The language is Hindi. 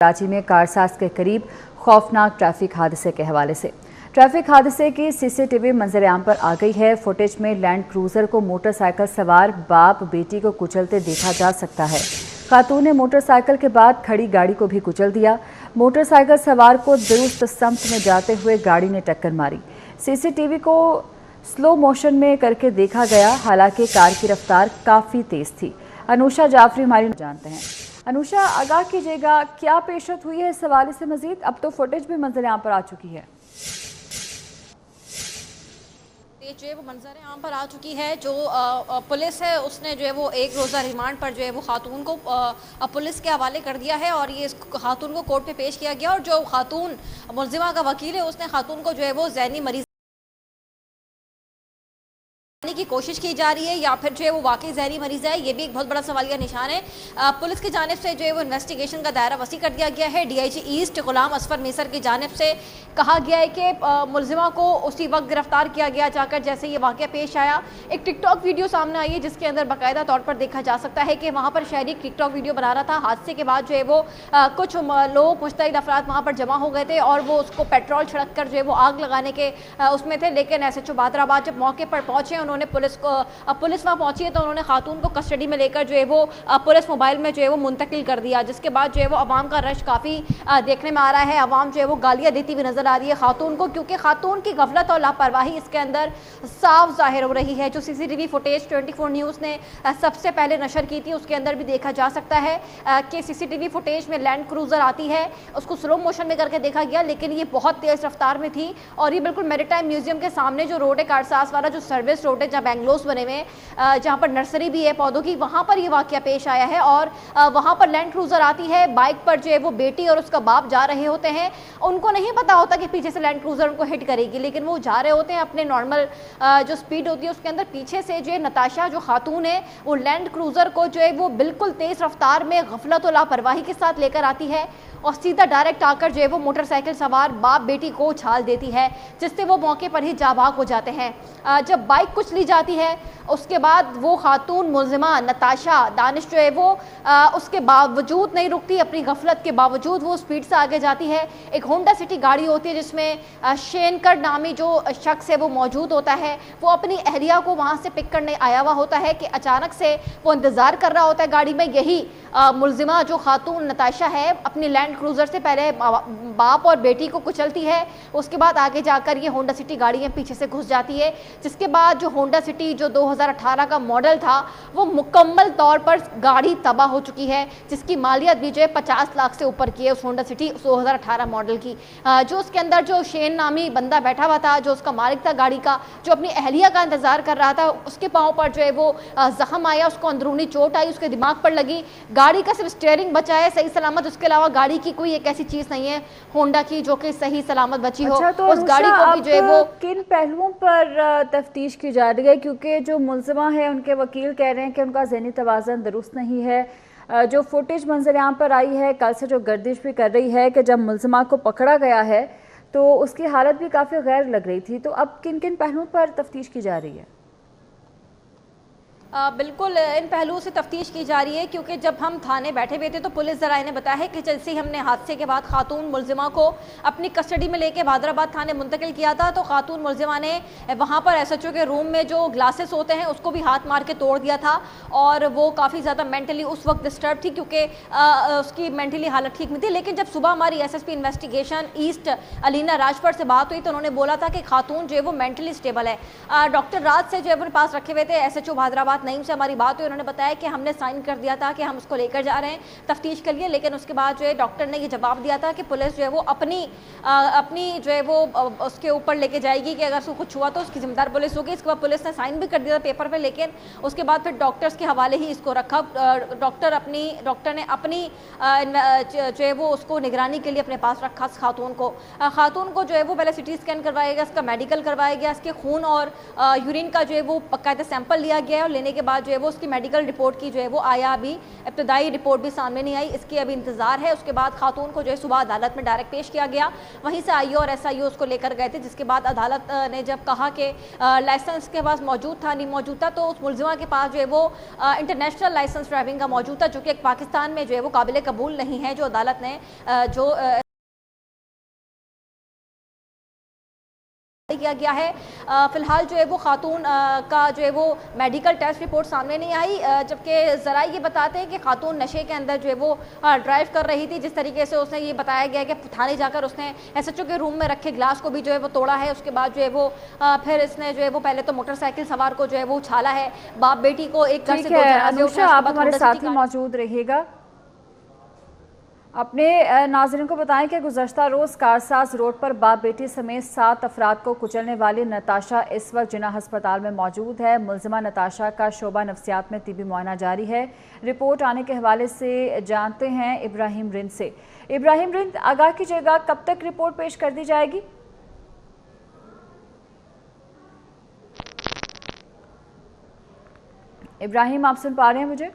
कराची में कारसाज के करीब खौफनाक ट्रैफिक हादसे के हवाले से ट्रैफिक हादसे की सीसीटीवी मंजर-ए-आम पर आ गई है। फुटेज में लैंड क्रूजर को मोटरसाइकिल सवार बाप बेटी को कुचलते देखा जा सकता है। खातून ने मोटरसाइकिल के बाद खड़ी गाड़ी को भी कुचल दिया। मोटरसाइकिल सवार को दुरुस्त समत में जाते हुए गाड़ी ने टक्कर मारी। सीसीटीवी को स्लो मोशन में करके देखा गया, हालांकि कार की रफ्तार काफ़ी तेज थी। अनुषा जाफरी हमारी जानते हैं। अनुषा, आगाह कीजिएगा, क्या पेशरफ हुई है इस हवाले से मजीद? अब तो फुटेज भी मंजर आम पर आ चुकी है। जो है वो मंजर आम पर आ चुकी है। जो पुलिस है उसने जो है वो एक रोज़ा रिमांड पर जो है वो खातून को पुलिस के हवाले कर दिया है और ये इस खातून को कोर्ट में पेश किया गया। और जो खातून मुल्जिमा का वकील है उसने खातून को जो है वो ज़हनी मरीज की कोशिश की जा रही है या फिर जो है वो वाकई जहरी मरीज है, ये भी एक बहुत बड़ा सवालिया निशान है। पुलिस की जानिब से जो है वो इन्वेस्टिगेशन का दायरा वसी कर दिया गया है। डीआईजी ईस्ट गुलाम असफर मेसर की जानिब से कहा गया है कि मुल्जिमा को उसी वक्त गिरफ्तार किया गया जाकर जैसे ये वाक़या पेश आया। एक टिकटॉक वीडियो सामने आई है जिसके अंदर बाकायदा तौर पर देखा जा सकता है कि वहाँ पर शहरी टिकटॉक वीडियो बना रहा था। हादसे के बाद जो है वो कुछ लोग मुश्तहिद अफराद वहाँ पर जमा हो गए थे और वो उसको पेट्रोल छिड़क कर जो है वो आग लगाने के उसमें थे। लेकिन SHO बादराबाद जब मौके पर पहुँचे, उन्होंने पुलिस वहाँ पहुंची है तो उन्होंने खातून को कस्टडी में लेकर जो है वो पुलिस मोबाइल में जो है वो मुंतकिल कर दिया, जिसके बाद जो है वो अवाम का रश काफ़ी देखने में आ रहा है। अवाम जो है वो गालियाँ देती हुई नजर आ रही है खातून को, क्योंकि खातून की गफलत और लापरवाही इसके अंदर साफ जाहिर हो रही है। जो CCTV फुटेज 24 न्यूज़ ने सबसे पहले नशर की थी उसके अंदर भी देखा जा सकता है कि CCTV फुटेज में लैंड क्रूजर आती है, उसको स्लो मोशन में करके देखा गया, लेकिन ये बहुत तेज़ रफ्तार में थी और ये बिल्कुल मैरीटाइम म्यूजियम के सामने जो रोड है कारसाज वाला जो सर्विस रोड है जहाँ बेंगलोस बने हुए जहाँ पर नर्सरी भी है पौधों की, वहाँ पर ये वाकया पेश आया है। और वहाँ पर लैंड क्रूजर आती है, बाइक पर जो है वो बेटी और उसका बाप जा रहे होते हैं। उनको नहीं पता होता कि पीछे से लैंड क्रूजर उनको हिट करेगी, लेकिन वो जा रहे होते हैं अपने नॉर्मल जो स्पीड होती है उसके अंदर। पीछे से जो है नताशा जो खातून है वो लैंड क्रूजर को जो है वो बिल्कुल तेज रफ्तार में गफलत और लापरवाही के साथ लेकर आती है और सीधा डायरेक्ट आकर जो है वो मोटरसाइकिल सवार बाप बेटी को उछाल देती है, जिससे वो मौके पर ही जाबाग हो जाते हैं। जब बाइक कुछ ली जाती है उसके बाद वो खातून मुल्जिमा नताशा दानिश जो है वो उसके बावजूद नहीं रुकती, अपनी गफलत के बावजूद वो स्पीड से आगे जाती है। एक होंडा सिटी गाड़ी होती है जिसमें शेनकर नामी जो शख्स है वो मौजूद होता है। वो अपनी अहलिया को वहाँ से पिक करने आया हुआ होता है कि अचानक से वो इंतज़ार कर रहा होता है गाड़ी में। यही मुल्जिमा जो खातून नताशा है अपनी लैंड क्रूजर से पहले बाप और बेटी को कुचलती है, उसके बाद आगे जाकर ये होंडा सिटी गाड़ी पीछे से घुस जाती है, जिसके बाद जो होंडा सिटी जो 2018 का मॉडल था वो मुकम्मल तौर पर गाड़ी तबाह हो चुकी है, जिसकी मालियत भी जो है 50 लाख से ऊपर की है उस होंडा सिटी 2018 मॉडल की। जो उसके अंदर जो शेन नामी बंदा बैठा हुआ था, जो उसका मालिक था गाड़ी का, जो अपनी अहलिया का इंतजार कर रहा था, उसके पाँव पर जो है वो जख्म आया, उसको अंदरूनी चोट आई, उसके दिमाग पर लगी। गाड़ी का सिर्फ स्टीयरिंग बचा है सही सलामत, उसके अलावा गाड़ी की कोई एक ऐसी चीज नहीं है होंडा की जो कि सही सलामत बची हो। अच्छा, तो उस गाड़ी को भी जो है वो किन पहलुओं पर तफ्तीश की जा रही है? क्योंकि जो मुल्जिमा है उनके वकील कह रहे हैं कि उनका ज़हनी तवाज़न दुरुस्त नहीं है। जो फुटेज मंजर आम पर आई है कल से जो गर्दिश भी कर रही है कि जब मुल्जिमा को पकड़ा गया है तो उसकी हालत भी काफ़ी गैर लग रही थी, तो अब किन किन पहलुओं पर तफ्तीश की जा रही है? बिल्कुल इन पहलुओं से तफ्तीश की जा रही है, क्योंकि जब हम थाने बैठे हुए थे तो पुलिस ज़राए ने बताया है कि जैसे ही हमने हादसे के बाद खातून मुल्जिमा को अपनी कस्टडी में लेके बादराबाद थाने मुंतकिल किया था तो खातून मुल्जिमा ने वहाँ पर SHO के रूम में जो ग्लासेस होते हैं उसको भी हाथ मार के तोड़ दिया था और वो काफ़ी ज़्यादा मेंटली उस वक्त डिस्टर्ब थी, क्योंकि उसकी मेंटली हालत ठीक नहीं थी। लेकिन जब सुबह हमारी SSP investigation east Alina Rajpar से बात हुई तो उन्होंने बोला था कि खातून जो है वो मेंटली स्टेबल है। डॉक्टर राज से जो है अपने पास रखे हुए थे SHO बादराबाद नईम से हमारी बात हुई, उन्होंने बताया कि हमने साइन कर दिया था कि हम उसको लेकर जा रहे हैं तफ्तीश के लिए, लेकिन उसके बाद जो है डॉक्टर ने ये जवाब दिया था कि पुलिस जो है वो अपनी जो है वो उसके ऊपर लेके जाएगी कि अगर उसको कुछ हुआ तो उसकी जिम्मेदार पुलिस होगी। इसके बाद पुलिस ने साइन भी कर दिया था पेपर पे, लेकिन उसके बाद फिर डॉक्टर्स के हवाले ही इसको रखा। डॉक्टर ने अपनी जो है वो उसको निगरानी के लिए अपने पास रखा। खातून को जो है वो पहले CT स्कैन करवाया गया, इसका मेडिकल करवाया गया, इसके खून और यूरिन का जो है वो बाकायदा सैंपल लिया गया है और लेने के बाद जो है वो उसकी मेडिकल रिपोर्ट की जो है वो आया, अभी इब्तदाई रिपोर्ट भी सामने नहीं आई, इसकी अभी इंतजार है। उसके बाद खातून को जो है सुबह अदालत में डायरेक्ट पेश किया गया, वहीं से आईओ और एसआईओ उसको लेकर गए थे, जिसके बाद अदालत ने जब कहा कि लाइसेंस के पास मौजूद था नहीं मौजूद था, तो उस मुलजिमा के पास जो है वो इंटरनेशनल लाइसेंस ड्राइविंग का मौजूद था, जो कि पाकिस्तान में जो है वो काबिल कबूल नहीं है, जो अदालत ने जो किया गया है। फिलहाल जो है वो खातून का जो है वो मेडिकल टेस्ट रिपोर्ट सामने नहीं आई, जबकि ज़रा ये बताते हैं कि खातून नशे के अंदर जो है वो ड्राइव कर रही थी। जिस तरीके से उसने ये बताया गया कि थाने जाकर उसने एसएचओ के रूम में रखे ग्लास को भी जो है वो तोड़ा है। उसके बाद जो है वो फिर इसने जो है वो पहले तो मोटरसाइकिल सवार को जो है वो उछाला है, बाप बेटी को एक घर से दो जनाजे उठाए। आप हमारे साथ ही मौजूद रहिएगा। अपने नाज़रीन को बताएं कि गुज़श्ता रोज़ कारसाज रोड पर बाप बेटी समेत 7 अफराद को कुचलने वाली नताशा इस वक्त जिन्ना अस्पताल में मौजूद है। मुलजिमा नताशा का शोबा नफ्सियात में तिबी मुआयना जारी है। रिपोर्ट आने के हवाले से जानते हैं इब्राहिम रिंद से। इब्राहिम रिंद, आगाह कीजिएगा, कब तक रिपोर्ट पेश कर दी जाएगी? इब्राहिम, आप सुन पा रहे हैं मुझे?